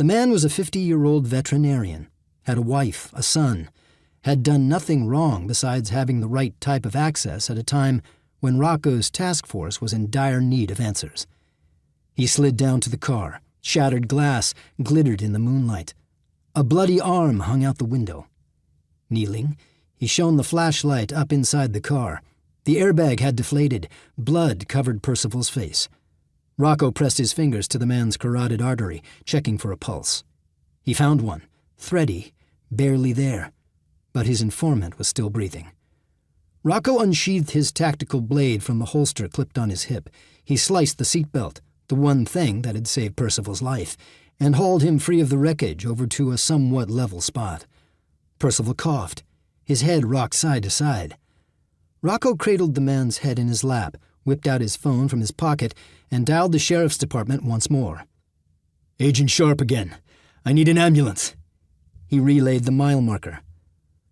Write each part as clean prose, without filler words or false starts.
The man was a 50-year-old veterinarian, had a wife, a son, had done nothing wrong besides having the right type of access at a time when Rocco's task force was in dire need of answers. He slid down to the car. Shattered glass glittered in the moonlight. A bloody arm hung out the window. Kneeling, he shone the flashlight up inside the car. The airbag had deflated. Blood covered Percival's face. Rocco pressed his fingers to the man's carotid artery, checking for a pulse. He found one, thready, barely there, but his informant was still breathing. Rocco unsheathed his tactical blade from the holster clipped on his hip. He sliced the seatbelt, the one thing that had saved Percival's life, and hauled him free of the wreckage over to a somewhat level spot. Percival coughed. His head rocked side to side. Rocco cradled the man's head in his lap, whipped out his phone from his pocket, and dialed the sheriff's department once more. "Agent Sharp again. I need an ambulance." He relayed the mile marker.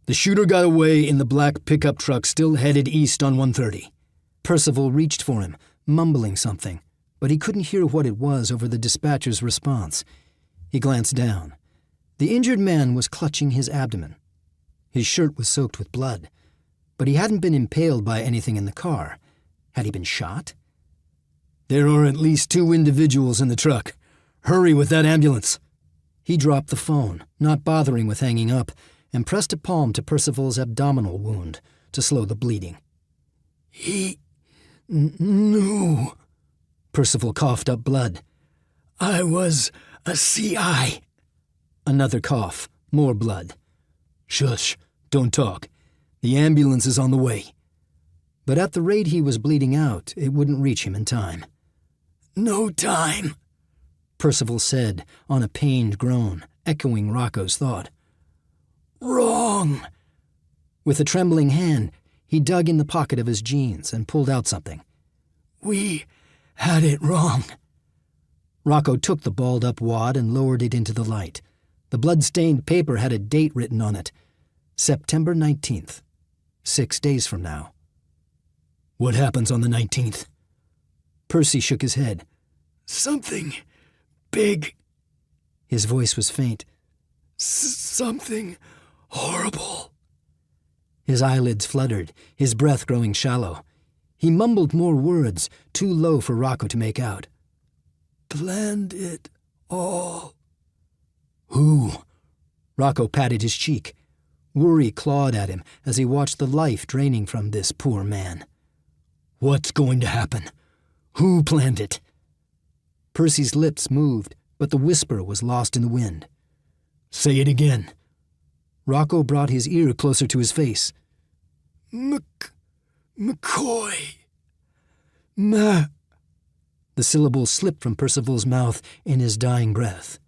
"The shooter got away in the black pickup truck still headed east on 130. Percival reached for him, mumbling something, but he couldn't hear what it was over the dispatcher's response. He glanced down. The injured man was clutching his abdomen. His shirt was soaked with blood, but he hadn't been impaled by anything in the car. Had he been shot? "There are at least 2 individuals in the truck. Hurry with that ambulance." He dropped the phone, not bothering with hanging up, and pressed a palm to Percival's abdominal wound to slow the bleeding. "He knew." Percival coughed up blood. "I was a CI." Another cough, more blood. "Shush, don't talk. The ambulance is on the way." But at the rate he was bleeding out, it wouldn't reach him in time. "No time," Percival said on a pained groan, echoing Rocco's thought. "Wrong." With a trembling hand, he dug in the pocket of his jeans and pulled out something. "We had it wrong." Rocco took the balled-up wad and lowered it into the light. The blood-stained paper had a date written on it. September 19th, 6 days from now. "What happens on the 19th? Percy shook his head. "Something big." His voice was faint. "Something horrible." His eyelids fluttered, his breath growing shallow. He mumbled more words, too low for Rocco to make out. "Planned it all." "Who?" Rocco patted his cheek. Worry clawed at him as he watched the life draining from this poor man. "What's going to happen? Who planned it?" Percy's lips moved, but the whisper was lost in the wind. "Say it again." Rocco brought his ear closer to his face. McCoy. The syllables slipped from Percival's mouth in his dying breath.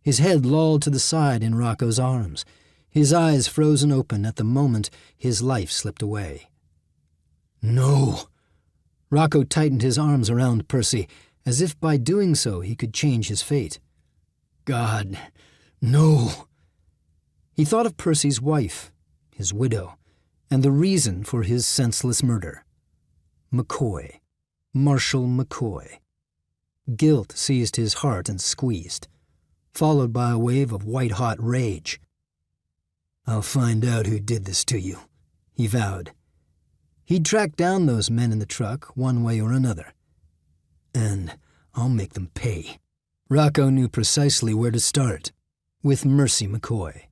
His head lolled to the side in Rocco's arms, his eyes frozen open at the moment his life slipped away. "No." Rocco tightened his arms around Percy, as if by doing so he could change his fate. "God, no." He thought of Percy's wife, his widow, and the reason for his senseless murder. McCoy. Marshall McCoy. Guilt seized his heart and squeezed, followed by a wave of white-hot rage. "I'll find out who did this to you," he vowed. He'd track down those men in the truck one way or another. And I'll make them pay. Rocco knew precisely where to start, with Mercy McCoy.